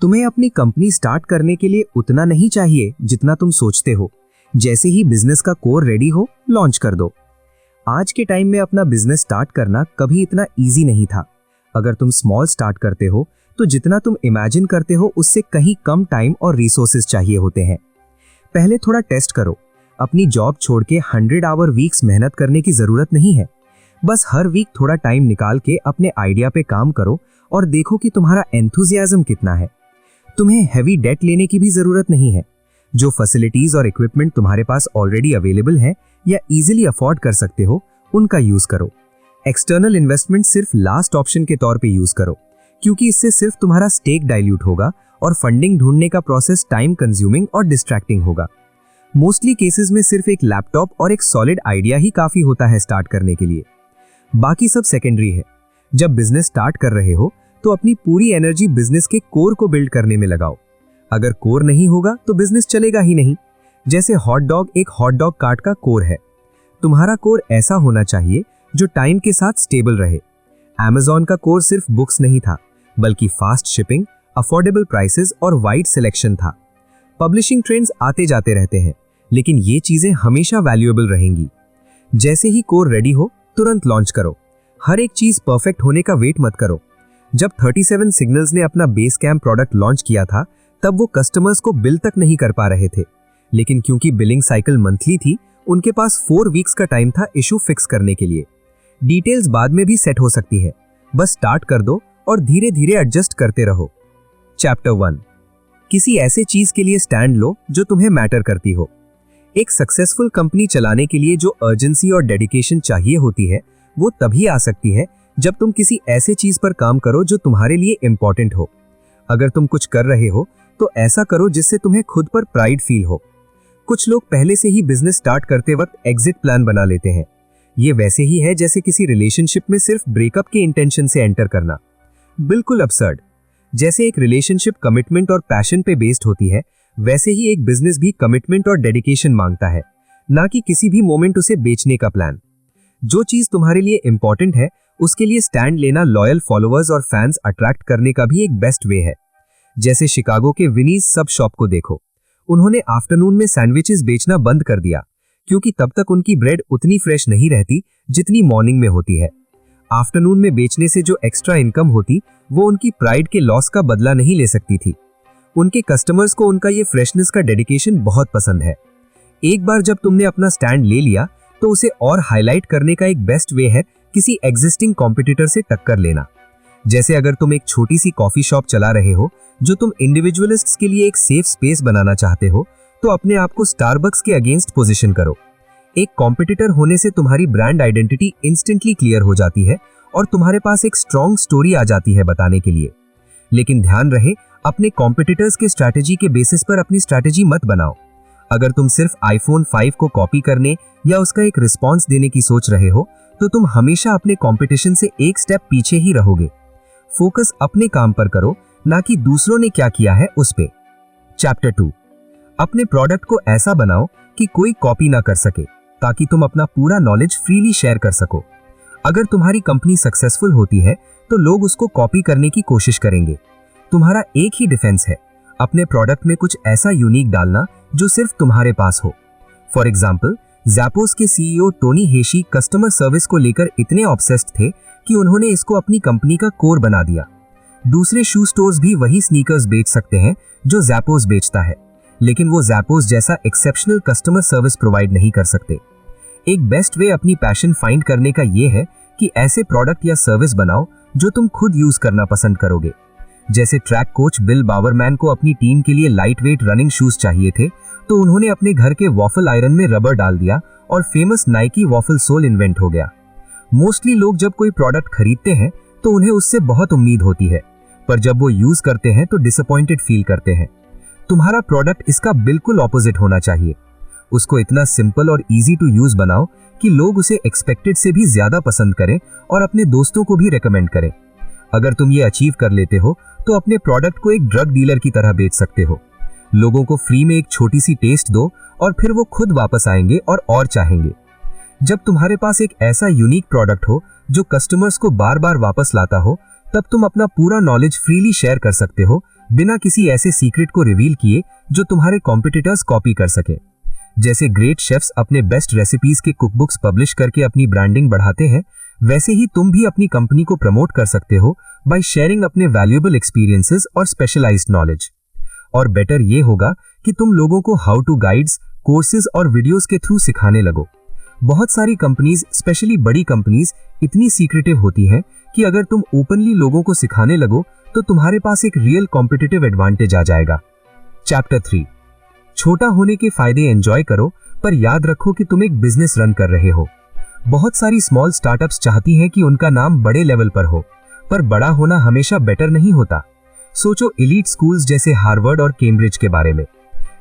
तुम्हें अपनी company start करने के लिए उतना नहीं चाहिए जितना तुम सोचते हो। जैसे ही बिजनेस का कोर रेडी हो, लॉन्च कर दो। आज के टाइम में अपना बिजनेस स्टार्ट करना कभी इतना इजी नहीं था। अगर तुम स्मॉल स्टार्ट करते हो तो जितना तुम इमेजिन करते हो उससे कहीं कम टाइम और रिसोर्सेज चाहिए होते हैं। पहले थोड़ा टेस्ट करो। अपनी जॉब छोड़ के 100 आवर वीक्स मेहनत करने की जरूरत नहीं है। बस हर वीक थोड़ा टाइम निकाल के अपने आइडिया पे काम करो और देखो कि तुम्हारा एंथुजियाज्म कितना है। तुम्हें हैवी डेट लेने की भी जरूरत नहीं है। जो फैसिलिटीज और इक्विपमेंट तुम्हारे पास ऑलरेडी अवेलेबल है या इजीली अफोर्ड कर सकते हो, उनका यूज करो। एक्सटर्नल इन्वेस्टमेंट सिर्फ लास्ट ऑप्शन के तौर पे यूज करो, क्योंकि इससे सिर्फ तुम्हारा स्टेक डाइल्यूट होगा और फंडिंग ढूंढने का प्रोसेस टाइम कंज्यूमिंग और डिस्ट्रैक्टिंग होगा। मोस्टली केसेस में सिर्फ एक लैपटॉप और एक सॉलिड आइडिया ही काफी होता है स्टार्ट करने के लिए। बाकी सब सेकेंडरी है। जब बिजनेस स्टार्ट कर रहे हो तो अपनी पूरी एनर्जी बिजनेस के कोर को बिल्ड करने में लगाओ। अगर कोर नहीं होगा तो बिजनेस चलेगा ही नहीं। जैसे हॉट डॉग एक हॉट डॉग कार्ट का कोर है। तुम्हारा कोर ऐसा होना चाहिए जो टाइम के साथ स्टेबल रहे। Amazon का कोर सिर्फ बुक्स नहीं था, बल्कि फास्ट शिपिंग, अफोर्डेबल प्राइसेस और वाइड सिलेक्शन था। पब्लिशिंग ट्रेंड्स आते जाते रहते हैं, लेकिन ये चीजें हमेशा वैल्यूएबल रहेंगी। जैसे ही कोर रेडी हो, तुरंत लॉन्च करो। हर एक चीज परफेक्ट होने का वेट मत करो। जब 37 सिग्नल्स ने अपना बेस कैंप प्रोडक्ट लॉन्च किया था, तब वो कस्टमर्स को बिल तक नहीं कर पा रहे थे। लेकिन क्योंकि बिलिंग साइकिल मंथली थी, उनके पास 4 वीक्स का टाइम था इशू फिक्स करने के लिए। डिटेल्स बाद में भी सेट हो सकती है, बस स्टार्ट कर दो और धीरे धीरे एडजस्ट करते रहो। चैप्टर 1, किसी ऐसे चीज के लिए स्टैंड लो जो तुम्हें मैटर करती हो। एक सक्सेसफुल कंपनी चलाने के लिए जो अर्जेंसी और डेडिकेशन चाहिए होती है, वो तभी आ सकती है जब तुम किसी ऐसे चीज पर काम करो जो तुम्हारे लिए इंपॉर्टेंट हो। अगर तुम कुछ कर रहे हो तो ऐसा करो जिससे तुम्हें खुद पर प्राइड फील हो। कुछ लोग पहले से ही बिजनेस स्टार्ट करते वक्त एग्जिट प्लान बना लेते हैं। ये वैसे ही है जैसे किसी रिलेशनशिप में सिर्फ ब्रेकअप के इंटेंशन से एंटर करना। बिल्कुल अब्सर्ड। जैसे एक रिलेशनशिप कमिटमेंट और पैशन पे बेस्ड होती है, वैसे ही एक बिजनेस भी कमिटमेंट और डेडिकेशन मांगता है, ना कि किसी भी मोमेंट उसे बेचने का प्लान। जो चीज तुम्हारे लिए इंपॉर्टेंट है, उसके लिए स्टैंड लेना लॉयल फॉलोअर्स और फैंस अट्रैक्ट करने का भी एक बेस्ट वे है। जैसे शिकागो के विनीज सब शॉप को देखो। उन्होंने आफ्टरनून में सैंडविचेस बेचना बंद कर दिया, क्योंकि तब तक उनकी ब्रेड उतनी फ्रेश नहीं रहती जितनी मॉर्निंग में होती है। आफ्टरनून में बेचने से जो एक्स्ट्रा इनकम होती, वो उनकी प्राइड के लॉस का बदला नहीं ले सकती थी। उनके कस्टमर्स को उनका ये फ्रेशनेस का डेडिकेशन बहुत पसंद है। एक बार जब तुमने अपना स्टैंड ले लिया, तो उसे और हाईलाइट करने का एक बेस्ट वे है किसी एग्जिस्टिंग कॉम्पिटिटर से टक्कर लेना। जैसे अगर तुम एक छोटी सी कॉफी शॉप चला रहे हो जो तुम इंडिविजुअलिस्ट्स के लिए एक सेफ स्पेस बनाना चाहते हो, तो अपने आप को स्टारबक्स के अगेंस्ट पोजीशन करो। एक कॉम्पिटिटर होने से तुम्हारी ब्रांड आइडेंटिटी इंस्टेंटली क्लियर हो जाती है और तुम्हारे पास एक स्ट्रॉन्ग स्टोरी आ जाती है बताने के लिए। लेकिन ध्यान रहे, अपने कॉम्पिटिटर्स के स्ट्रैटेजी के बेसिस पर अपनी स्ट्रैटेजी मत बनाओ। अगर तुम सिर्फ iPhone 5 को कॉपी करने या उसका एक रिस्पॉन्स देने की सोच रहे हो, तो तुम हमेशा अपने कंपटीशन से एक स्टेप पीछे ही रहोगे। फोकस अपने काम पर करो, ना कि दूसरों ने क्या किया है उस पे। चैप्टर 2, अपने प्रोडक्ट को ऐसा बनाओ कि कोई कॉपी ना कर सके, ताकि तुम अपना पूरा नॉलेज फ्रीली शेयर कर सको। अगर तुम्हारी कंपनी सक्सेसफुल होती है तो लोग उसको कॉपी करने की कोशिश करेंगे। तुम्हारा एक ही डिफेंस है, अपने प्रोडक्ट में कुछ ऐसा यूनिक डालना जो सिर्फ तुम्हारे पास हो। फॉर एग्जाम्पल, ज़ैपोस के CEO टोनी हेशी कस्टमर सर्विस को लेकर इतने ऑब्सेस्ड थे कि उन्होंने इसको अपनी कंपनी का कोर बना दिया। दूसरे शू स्टोर्स भी वही स्नीकर्स बेच सकते हैं जो ज़ैपोस बेचता है, लेकिन वो ज़ैपोस जैसा एक्सेप्शनल कस्टमर सर्विस प्रोवाइड नहीं कर सकते। एक बेस्ट वे अपनी पैशन फाइंड करने का ये है कि ऐसे प्रोडक्ट या सर्विस बनाओ जो तुम खुद यूज करना पसंद करोगे। जैसे ट्रैक कोच बिल बावरमैन को अपनी टीम के लिए लाइट वेट रनिंग शूज चाहिए थे, तो उन्होंने अपने घर के वॉफल आयरन में रबर डाल दिया और famous Nike waffle sole invent हो गया। मोस्टली लोग जब कोई प्रोडक्ट खरीदते हैं तो उन्हें उससे बहुत उम्मीद होती है, पर जब वो यूज करते हैं तो डिसअपॉइंटेड फील करते हैं। तुम्हारा प्रोडक्ट इसका बिल्कुल ऑपोजिट होना चाहिए। उसको इतना सिंपल और इजी टू यूज बनाओ कि लोग उसे एक्सपेक्टेड से भी ज्यादा पसंद करें और अपने दोस्तों को भी रेकमेंड करें। अगर तुम ये अचीव कर लेते हो तो अपने प्रोडक्ट को एक ड्रग डीलर की तरह बेच सकते हो। लोगों को फ्री में एक छोटी सी टेस्ट दो और फिर वो खुद वापस आएंगे और चाहेंगे। जब तुम्हारे पास एक ऐसा यूनिक प्रोडक्ट हो जो कस्टमर्स को बार बार वापस लाता हो, तब तुम अपना पूरा नॉलेज फ्रीली शेयर कर सकते हो बिना किसी ऐसे सीक्रेट को रिवील किए जो तुम्हारे कॉम्पिटिटर्स कॉपी कर सके। जैसे ग्रेट शेफ्स अपने बेस्ट रेसिपीज के कुकबुक्स पब्लिश करके अपनी ब्रांडिंग बढ़ाते हैं, वैसे ही तुम भी अपनी कंपनी को प्रमोट कर सकते हो बाय शेयरिंग अपने वैल्यूएबल एक्सपीरियंसेस और स्पेशलाइज्ड नॉलेज। और बेटर ये होगा कि तुम लोगों को हाउ टू गाइड्स, कोर्सेज और वीडियोस के थ्रू सिखाने लगो। बहुत सारी कंपनीज, स्पेशली बड़ी कंपनीज, इतनी सीक्रेटिव होती हैं कि अगर तुम ओपनली लोगों को सिखाने लगो तो तुम्हारे पास एक रियल कॉम्पिटिटिव एडवांटेज आ जाएगा। चैप्टर 3, छोटा होने के फायदे एंजॉय करो, पर याद रखो कि तुम एक बिजनेस रन कर रहे हो। बहुत सारी स्मॉल स्टार्टअप्स चाहती हैं कि उनका नाम बड़े लेवल पर हो, पर बड़ा होना हमेशा बेटर नहीं होता। सोचो एलीट स्कूल्स जैसे हार्वर्ड और कैम्ब्रिज के बारे में।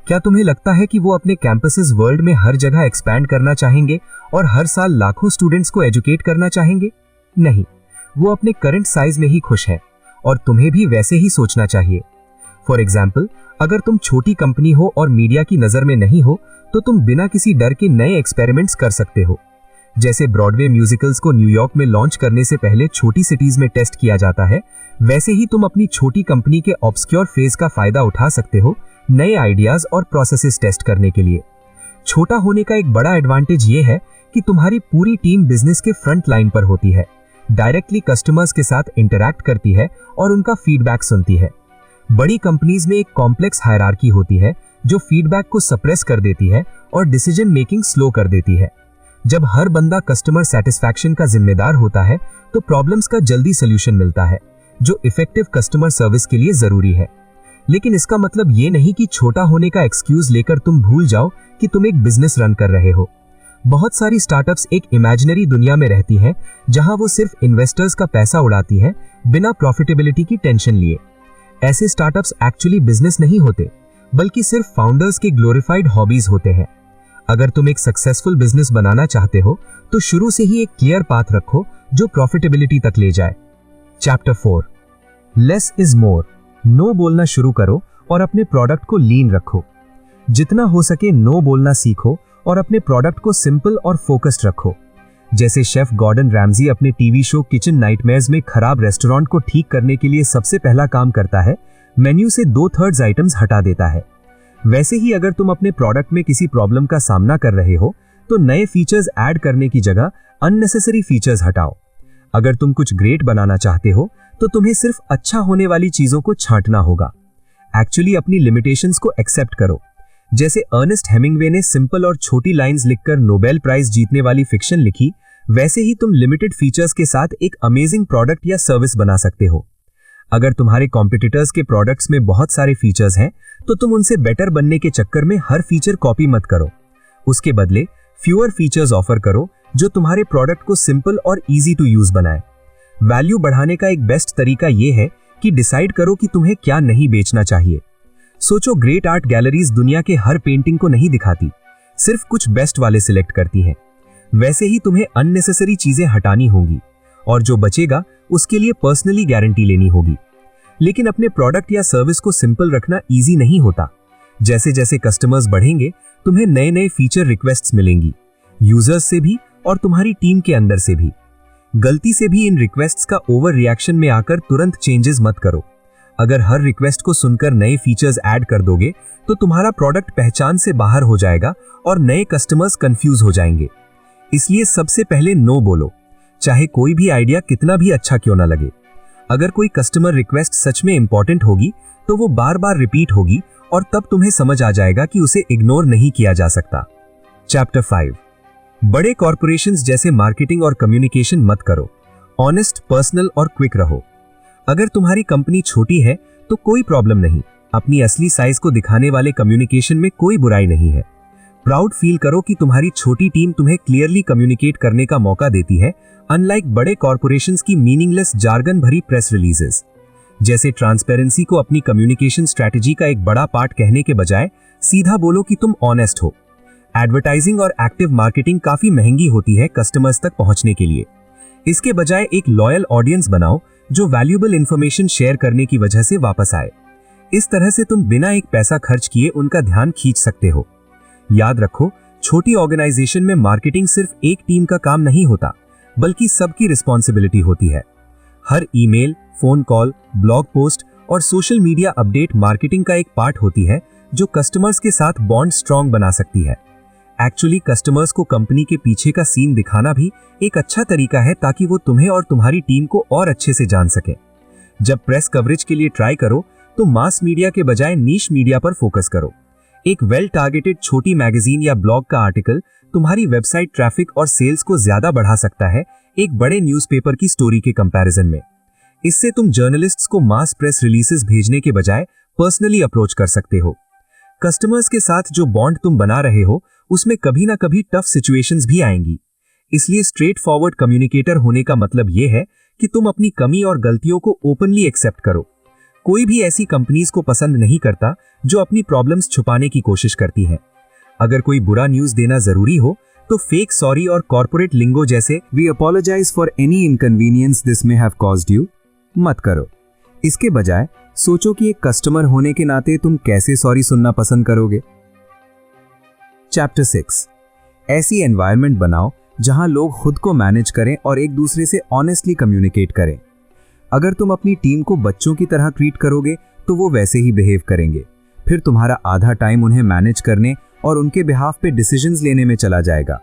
क्या तुम्हें लगता है कि वो अपने कैंपसेस वर्ल्ड में हर जगह एक्सपैंड करना चाहेंगे और हर साल लाखों स्टूडेंट्स को एजुकेट करना चाहेंगे? नहीं, वो अपने करंट साइज में ही खुश हैं और तुम्हें भी वैसे ही सोचना चाहिए। फॉर एग्जाम्पल, अगर तुम छोटी कंपनी हो और मीडिया की नजर में नहीं हो तो तुम बिना किसी डर के नए एक्सपेरिमेंट्स कर सकते हो। जैसे ब्रॉडवे म्यूजिकल्स को न्यूयॉर्क में लॉन्च करने से पहले छोटी सिटीज में टेस्ट किया जाता है, वैसे ही तुम अपनी छोटी कंपनी के ऑब्सक्योर फेज का फायदा उठा सकते हो नए आइडियाज और प्रोसेसेस टेस्ट करने के लिए। छोटा होने का एक बड़ा एडवांटेज ये है कि तुम्हारी पूरी टीम बिजनेस के फ्रंट लाइन पर होती है, डायरेक्टली कस्टमर्स के साथ इंटरैक्ट करती है और उनका फीडबैक सुनती है। बड़ी कंपनीज में एक कॉम्प्लेक्स हायरार्की होती है जो फीडबैक को सप्रेस कर देती है और डिसीजन मेकिंग स्लो कर देती है। जब हर बंदा कस्टमर सेटिस्फैक्शन का जिम्मेदार होता है तो प्रॉब्लम्स का जल्दी सोल्यूशन मिलता है, जो इफेक्टिव कस्टमर सर्विस के लिए जरूरी है। लेकिन इसका मतलब ये नहीं कि छोटा होने का एक्सक्यूज लेकर तुम भूल जाओ कि तुम एक बिजनेस रन कर रहे हो। बहुत सारी स्टार्टअप्स एक इमेजिनरी दुनिया में रहती हैं जहां वो सिर्फ इन्वेस्टर्स का पैसा उड़ाती हैं बिना प्रॉफिटेबिलिटी की टेंशन लिए। ऐसे स्टार्टअप्स एक्चुअली बिजनेस नहीं होते, बल्कि सिर्फ फाउंडर्स के ग्लोरिफाइड हॉबीज होते हैं। अगर तुम एक सक्सेसफुल बिजनेस बनाना चाहते हो तो शुरू से ही एक क्लियर पाथ रखो जो प्रॉफिटेबिलिटी तक ले जाए। Chapter 4, less is more. No बोलना शुरू करो और अपने प्रोडक्ट को लीन रखो। जितना हो सके नो बोलना सीखो और अपने प्रोडक्ट को सिंपल और फोकस्ड रखो। जैसे शेफ गॉर्डन रैमजी अपने टीवी शो किचन नाइटमेयर्स में खराब रेस्टोरेंट को ठीक करने के लिए सबसे पहला काम करता है, मेन्यू से 2/3 आइटम्स हटा देता है। वैसे ही अगर तुम अपने प्रोडक्ट में किसी प्रॉब्लम का सामना कर रहे हो तो नए फीचर्स ऐड करने की जगह अननेसेसरी फीचर्स हटाओ। अगर तुम कुछ ग्रेट बनाना चाहते हो तो तुम्हें सिर्फ अच्छा होने वाली चीजों को छांटना होगा। एक्चुअली अपनी लिमिटेशंस को एक्सेप्ट करो। जैसे अर्नेस्ट हेमिंगवे ने सिंपल और छोटी लाइंस लिखकर नोबेल प्राइज जीतने वाली फिक्शन लिखी, वैसे ही तुम लिमिटेड फीचर्स के साथ एक अमेजिंग प्रोडक्ट या सर्विस बना सकते हो। अगर तुम्हारे कॉम्पिटिटर्स के प्रोडक्ट्स में बहुत सारे फीचर्स हैं तो तुम उनसे बेटर बनने के चक्कर में हर फीचर कॉपी मत करो। उसके बदले फ्यूअर फीचर्स ऑफर करो जो तुम्हारे प्रोडक्ट को सिंपल और इजी टू यूज बनाए। वैल्यू बढ़ाने का एक बेस्ट तरीका यह है कि डिसाइड करो कि तुम्हें क्या नहीं बेचना चाहिए। सोचो, ग्रेट आर्ट गैलरीज दुनिया के हर पेंटिंग को नहीं दिखाती, सिर्फ कुछ बेस्ट वाले सिलेक्ट करती हैं। वैसे ही तुम्हें अननेसेसरी चीजें हटानी होंगी और जो बचेगा उसके लिए पर्सनली गारंटी लेनी होगी। लेकिन अपने प्रोडक्ट या सर्विस को सिंपल रखना इजी नहीं होता। जैसे जैसे कस्टमर्स बढ़ेंगे तुम्हें नए नए फीचर रिक्वेस्ट्स मिलेंगी, यूजर्स से भी और तुम्हारी टीम के अंदर से भी। गलती से भी इन रिक्वेस्ट्स का ओवर रिएक्शन में आकर तुरंत चेंजेस मत करो। अगर हर रिक्वेस्ट को सुनकर नए फीचर्स ऐड कर दोगे तो तुम्हारा प्रोडक्ट पहचान से बाहर हो जाएगा और नए कस्टमर्स कंफ्यूज हो जाएंगे। इसलिए सबसे पहले नो बोलो, चाहे कोई भी आइडिया कितना भी अच्छा क्यों ना लगे। अगर कोई कस्टमर रिक्वेस्ट सच में इंपॉर्टेंट होगी तो वो बार बार रिपीट होगी और तब तुम्हें समझ आ जाएगा कि उसे इग्नोर नहीं किया जा सकता। चैप्टर 5, बड़े कॉर्पोरेशंस जैसे मार्केटिंग और कम्युनिकेशन मत करो। ऑनेस्ट, पर्सनल और क्विक रहो। अगर तुम्हारी कंपनी छोटी है तो कोई प्रॉब्लम नहीं, अपनी असली साइज को दिखाने वाले कम्युनिकेशन में कोई बुराई नहीं है। प्राउड फील करो कि तुम्हारी छोटी टीम तुम्हें क्लियरली कम्युनिकेट करने का मौका देती है, अनलाइक बड़े कॉर्पोरेशंस की मीनिंगलेस जार्गन भरी प्रेस रिलीजेस। जैसे ट्रांसपेरेंसी को अपनी कम्युनिकेशन स्ट्रैटेजी का एक बड़ा पार्ट कहने के बजाय सीधा बोलो कि तुम ऑनेस्ट हो। एडवर्टाइजिंग और एक्टिव मार्केटिंग काफी महंगी होती है कस्टमर्स तक पहुंचने के लिए। इसके बजाय एक लॉयल ऑडियंस बनाओ जो वैल्यूएबल इंफॉर्मेशन शेयर करने की वजह से वापस आए। इस तरह से तुम बिना एक पैसा खर्च किए उनका ध्यान खींच सकते हो। याद रखो, छोटी ऑर्गेनाइजेशन में मार्केटिंग सिर्फ एक टीम का काम नहीं होता, बल्कि सबकी रिस्पॉन्सिबिलिटी होती है। हर email, phone call, blog post और सोशल मीडिया अपडेट मार्केटिंग का एक पार्ट होती है जो कस्टमर्स के साथ बॉन्ड स्ट्रॉन्ग बना सकती है। एक्चुअली कस्टमर्स को कंपनी के पीछे का सीन दिखाना भी एक अच्छा तरीका है ताकि वो तुम्हें और तुम्हारी टीम को और अच्छे से जान सके। जब प्रेस कवरेज के लिए ट्राई करो तो मास मीडिया के बजाय नीश मीडिया पर फोकस करो। एक वेल टारगेटेड छोटी मैगजीन या ब्लॉग का आर्टिकल तुम्हारी वेबसाइट ट्रैफिक और सेल्स को ज्यादा बढ़ा सकता है एक बड़े न्यूज़पेपर की स्टोरी के कंपैरिजन में। इससे तुम जर्नलिस्ट्स को मास प्रेस रिलीजेस भेजने के बजाय पर्सनली अप्रोच कर सकते हो। कस्टमर्स के साथ जो बॉन्ड तुम बना रहे हो उसमें कभी ना कभी टफ सिचुएशंस भी आएंगी। इसलिए स्ट्रेट फॉरवर्ड कम्युनिकेटर होने का मतलब यह है कि तुम अपनी कमी और गलतियों को ओपनली एक्सेप्ट करो। कोई भी ऐसी कंपनीज को पसंद नहीं करता जो अपनी प्रॉब्लम्स छुपाने की कोशिश करती हैं। अगर कोई बुरा न्यूज़ देना जरूरी हो तो फेक सॉरी और कॉर्पोरेट लिंगो जैसे we apologise for any inconvenience this may have caused you मत करो। इसके बजाय सोचो कि एक कस्टमर होने के नाते तुम कैसे सॉरी सुनना पसंद करोगे। चैप्टर 6, ऐसी एनवायरनमेंट बनाओ जहां लोग खुद को मैनेज करें और एक दूसरे से ऑनेस्टली कम्युनिकेट करें। अगर तुम अपनी टीम को बच्चों की तरह ट्रीट करोगे तो वो वैसे ही बिहेव करेंगे। फिर तुम्हारा आधा टाइम उन्हें मैनेज करने और उनके बिहाफ पे डिसीजंस लेने में चला जाएगा।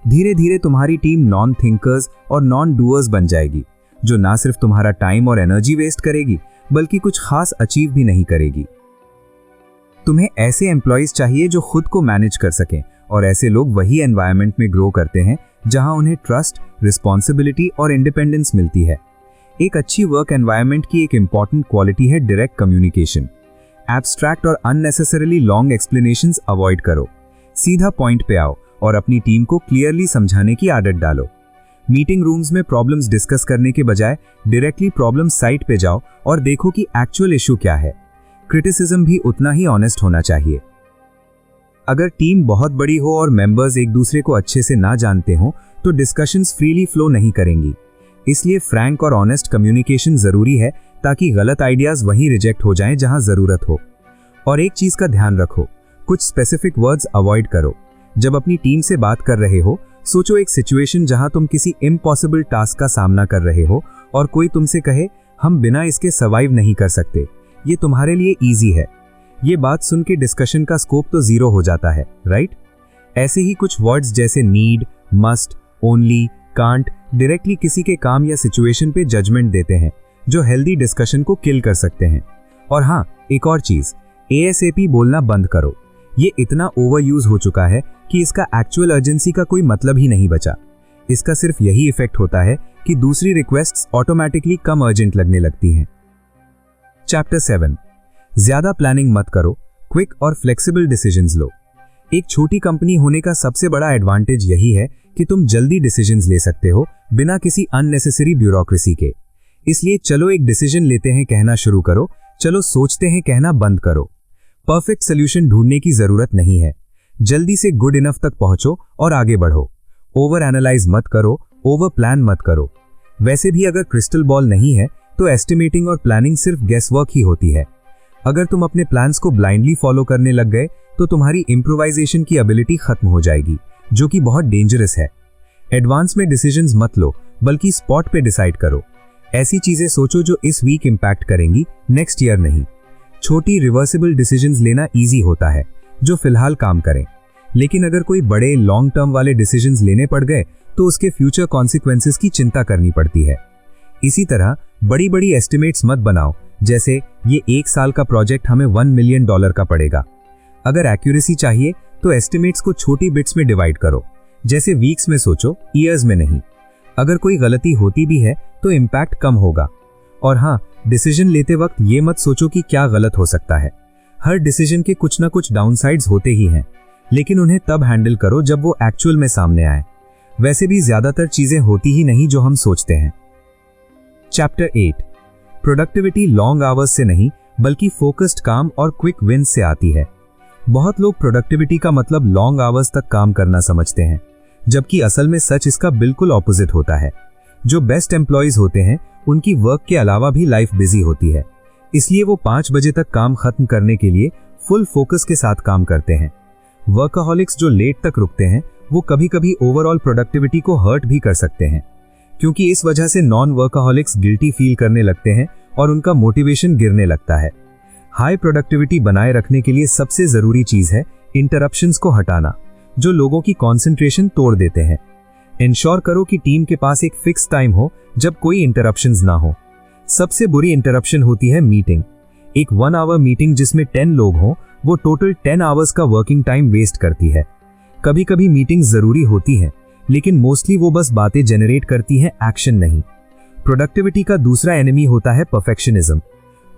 धीरे धीरे तुम्हारी टीम नॉन थिंकर्स और नॉन डूअर्स बन जाएगी, जो ना सिर्फ तुम्हारा टाइम और एनर्जी वेस्ट करेगी बल्कि कुछ खास अचीव भी नहीं करेगी। तुम्हें ऐसे एम्प्लॉइज चाहिए जो खुद को मैनेज कर सकें, और ऐसे लोग वही एनवायरनमेंट में ग्रो करते हैं जहां उन्हें ट्रस्ट, रिस्पॉन्सिबिलिटी और इंडिपेंडेंस मिलती है। एक अच्छी वर्क एनवायरनमेंट की एक इंपॉर्टेंट क्वालिटी है डायरेक्ट कम्युनिकेशन। एब्स्ट्रैक्ट और अननेसेसरीली लॉन्ग एक्सप्लेनेशंस अवॉइड करो। सीधा पॉइंट पे आओ और अपनी टीम को क्लियरली समझाने की आदत डालो। मीटिंग रूम्स में प्रॉब्लम्स डिस्कस करने के बजाय डायरेक्टली प्रॉब्लम साइट पे जाओ और देखो कि एक्चुअल इशू क्या है। क्रिटिसिज्म भी उतना ही ऑनेस्ट होना चाहिए। अगर टीम बहुत बड़ी हो और मेंबर्स एक दूसरे को अच्छे से ना जानते हो तो डिस्कशंस फ्रीली फ्लो नहीं करेंगी। इसलिए फ्रैंक और ऑनेस्ट कम्युनिकेशन जरूरी है ताकि गलत आइडियाज वहीं रिजेक्ट हो जाएं जहां जरूरत हो। और एक चीज का ध्यान रखो, कुछ स्पेसिफिक वर्ड्स अवॉइड करो। जब अपनी टीम से बात कर रहे हो सोचो एक सिचुएशन जहां तुम किसी इम्पॉसिबल टास्क का सामना कर रहे हो और कोई तुमसे कहे हम बिना इसके सर्वाइव नहीं कर सकते, ये तुम्हारे लिए इजी है। ये बात सुन के डिस्कशन का स्कोप तो जीरो हो जाता है, राइट? ऐसे ही कुछ वर्ड्स जैसे need, must, only, can't directly किसी के काम या सिचुएशन पे जजमेंट देते हैं जो हेल्दी डिस्कशन को किल कर सकते हैं। और हाँ, एक और चीज, ASAP बोलना बंद करो। ये इतना ओवर यूज हो चुका है कि इसका एक्चुअल अर्जेंसी का कोई मतलब ही नहीं बचा। इसका सिर्फ यही इफेक्ट होता है कि दूसरी रिक्वेस्ट्स ऑटोमेटिकली कम अर्जेंट लगने लगती हैं। चैप्टर 7, ज्यादा प्लानिंग मत करो, क्विक और फ्लेक्सिबल डिसीजंस लो। एक छोटी कंपनी होने का सबसे बड़ा एडवांटेज यही है कि तुम जल्दी डिसीजंस ले सकते हो बिना किसी अननेसेसरी ब्यूरोक्रेसी के। इसलिए चलो एक डिसीजन लेते हैं कहना शुरू करो, चलो सोचते हैं कहना बंद करो। परफेक्ट सोल्यूशन ढूंढने की जरूरत नहीं है, जल्दी से गुड इनफ तक पहुंचो और आगे बढ़ो। ओवर एनालाइज मत करो, ओवर प्लान मत करो। वैसे भी अगर क्रिस्टल बॉल नहीं है तो एस्टिमेटिंग और प्लानिंग सिर्फ गेस वर्क ही होती है। अगर तुम अपने प्लान्स को ब्लाइंडली फॉलो करने लग गए तो तुम्हारी इम्प्रोवाइजेशन की एबिलिटी खत्म हो जाएगी, जो कि बहुत डेंजरस है। एडवांस में डिसीजंस मत लो, बल्कि स्पॉट पे डिसाइड करो। ऐसी चीजें सोचो जो इस वीक इंपैक्ट करेंगी, नेक्स्ट ईयर नहीं। छोटी रिवर्सिबल डिसीजंस लेना इजी होता है जो फिलहाल काम करें, लेकिन अगर कोई बड़े लॉन्ग टर्म वाले डिसीजंस लेने पड़ गए तो उसके फ्यूचर कॉन्सिक्वेंसेस की चिंता करनी पड़ती है। इसी तरह बड़ी बड़ी एस्टिमेट्स मत बनाओ, जैसे ये 1 साल का प्रोजेक्ट हमें $1 मिलियन का पड़ेगा। अगर एक्यूरेसी चाहिए तो एस्टिमेट्स को छोटी बिट्स में डिवाइड करो, जैसे वीक्स में सोचो, ईयर्स में नहीं। अगर कोई गलती होती भी है तो इम्पैक्ट कम होगा। और हाँ, डिसीजन लेते वक्त ये मत सोचो कि क्या गलत हो सकता है। हर डिसीजन के कुछ ना कुछ डाउनसाइड्स होते ही हैं, लेकिन उन्हें तब हैंडल करो जब वो एक्चुअल में सामने आए। वैसे भी ज्यादातर चीजें होती ही नहीं जो हम सोचते हैं। चैप्टर 8, प्रोडक्टिविटी लॉन्ग आवर्स से नहीं बल्कि फोकस्ड काम और क्विक विन्स से आती है। बहुत लोग प्रोडक्टिविटी का मतलब लॉन्ग आवर्स तक काम करना समझते हैं, जबकि असल में सच इसका बिल्कुल ऑपोजिट होता है। जो बेस्ट एम्प्लॉइज होते हैं उनकी वर्क के अलावा भी लाइफ बिजी होती है, इसलिए वो 5 बजे तक काम खत्म करने के लिए फुल फोकस के साथ काम करते हैं। वर्कaholics जो लेट तक रुकते हैं वो कभी कभी ओवरऑल प्रोडक्टिविटी को हर्ट भी कर सकते हैं, क्योंकि इस वजह से नॉन वर्कaholics गिल्टी फील करने लगते हैं और उनका मोटिवेशन गिरने लगता है। हाई प्रोडक्टिविटी बनाए रखने के लिए सबसे जरूरी चीज है इंटरप्शंस को हटाना, जो लोगों की कंसंट्रेशन तोड़ देते हैं। इंश्योर करो कि टीम के पास एक फिक्स टाइम हो जब कोई इंटरप्शंस ना हो। सबसे बुरी इंटरप्शन होती है मीटिंग। एक 1 आवर मीटिंग जिसमें 10 लोग हों, वो टोटल 10 आवर्स का वर्किंग टाइम वेस्ट करती है। कभी कभी मीटिंग्स जरूरी होती हैं, लेकिन मोस्टली वो बस बातें जनरेट करती हैं, एक्शन नहीं। प्रोडक्टिविटी का दूसरा एनिमी होता है परफेक्शनिज्म।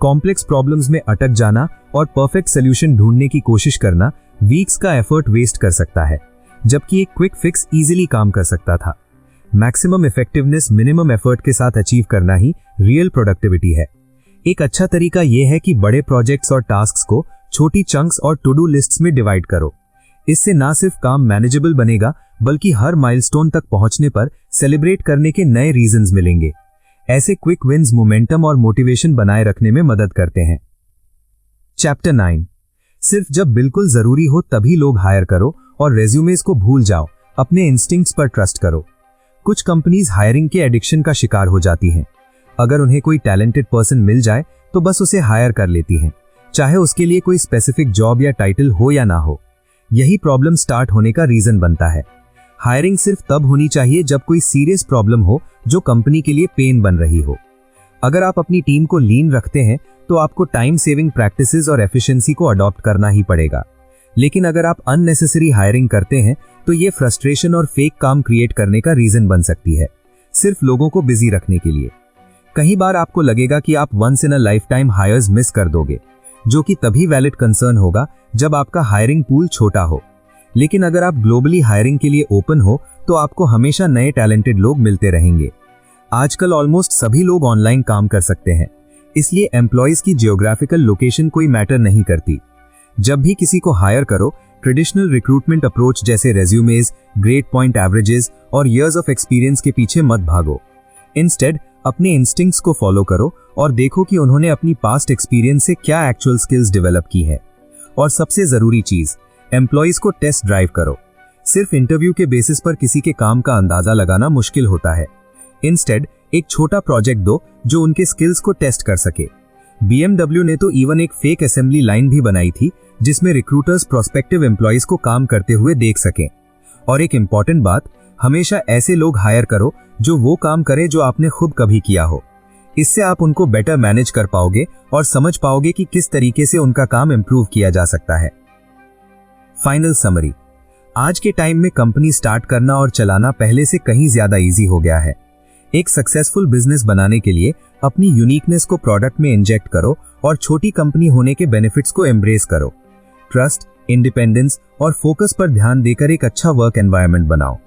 कॉम्प्लेक्स प्रॉब्लम्स में अटक जाना और परफेक्ट सोल्यूशन ढूंढने की कोशिश करना वीक्स का एफर्ट वेस्ट कर सकता है, जबकि एक क्विक फिक्स इजीली काम कर सकता था। मैक्सिमम इफेक्टिवनेस मिनिमम एफर्ट के साथ अचीव करना ही रियल प्रोडक्टिविटी है। एक अच्छा तरीका यह है कि बड़े प्रोजेक्ट्स और टास्क्स को छोटी चंक्स और टू डू लिस्ट्स में डिवाइड करो। इससे ना सिर्फ काम मैनेजेबल बनेगा, बल्कि हर माइलस्टोन तक पहुंचने पर सेलिब्रेट करने के नए रीजंस मिलेंगे। ऐसे क्विक विन्स मोमेंटम और मोटिवेशन बनाए रखने में मदद करते हैं। चैप्टर 9, सिर्फ जब बिल्कुल जरूरी हो तभी लोग हायर करो और रेज्यूमेस को भूल जाओ, अपने इंस्टिंक्ट्स पर ट्रस्ट करो। कुछ कंपनीज हायरिंग के एडिक्शन का शिकार हो जाती हैं। अगर उन्हें कोई टैलेंटेड पर्सन मिल जाए तो बस उसे हायर कर लेती हैं, चाहे उसके लिए कोई स्पेसिफिक जॉब या टाइटल हो या ना हो। यही प्रॉब्लम स्टार्ट होने का रीजन बनता है। हायरिंग सिर्फ तब होनी चाहिए जब कोई सीरियस प्रॉब्लम हो जो कंपनी के लिए पेन बन रही हो। अगर आप अपनी टीम को लीन रखते हैं तो आपको टाइम सेविंग प्रैक्टिसेस और एफिशिएंसी को अडॉप्ट करना ही पड़ेगा। लेकिन अगर आप अननेसेसरी हायरिंग करते हैं तो ये फ्रस्ट्रेशन और फेक काम क्रिएट करने का रीजन बन सकती है, सिर्फ लोगों को बिजी रखने के लिए। कई बार आपको लगेगा कि आप once in a lifetime hires मिस कर दोगे, जो कि तभी वैलिड कंसर्न होगा जब आपका हायरिंग पूल छोटा हो। लेकिन अगर आप ग्लोबली हायरिंग के लिए ओपन हो तो आपको हमेशा नए टैलेंटेड लोग मिलते रहेंगे। आजकल ऑलमोस्ट सभी लोग ऑनलाइन काम कर सकते हैं, इसलिए एम्प्लॉयज की जियोग्राफिकल लोकेशन कोई मैटर नहीं करती। जब भी किसी को हायर करो, ट्रेडिशनल रिक्रूटमेंट अप्रोच जैसे रेज्यूमेज, ग्रेड पॉइंट एवरेजेस और इयर्स ऑफ एक्सपीरियंस के पीछे मत भागो। इंस्टेड अपने इंस्टिंक्ट्स को फॉलो करो और देखो कि उन्होंने अपनी पास्ट एक्सपीरियंस से क्या एक्चुअल स्किल्स डेवलप की है। और सबसे जरूरी चीज, एम्प्लॉयज को टेस्ट ड्राइव करो। सिर्फ इंटरव्यू के बेसिस पर किसी के काम का अंदाजा लगाना मुश्किल होता है। इंस्टेड एक छोटा प्रोजेक्ट दो जो उनके स्किल्स को टेस्ट कर सके। BMW ने तो इवन एक फेक असेंबली लाइन भी बनाई थी जिसमें रिक्रूटर्स प्रोस्पेक्टिव एम्प्लॉयज को काम करते हुए देख सकें। और एक इंपॉर्टेंट बात, हमेशा ऐसे लोग हायर करो जो वो काम करें जो आपने खुद कभी किया हो। इससे आप उनको बेटर मैनेज कर पाओगे और समझ पाओगे कि किस तरीके से उनका काम इंप्रूव किया जा सकता है। फाइनल समरी, आज के टाइम में कंपनी स्टार्ट करना और चलाना पहले से कहीं ज्यादा इजी हो गया है। एक सक्सेसफुल बिजनेस बनाने के लिए अपनी यूनिकनेस को प्रोडक्ट में इंजेक्ट करो और छोटी कंपनी होने के बेनिफिट्स को एम्ब्रेस करो। ट्रस्ट, इंडिपेंडेंस और फोकस पर ध्यान देकर एक अच्छा वर्क एनवायरनमेंट बनाओ।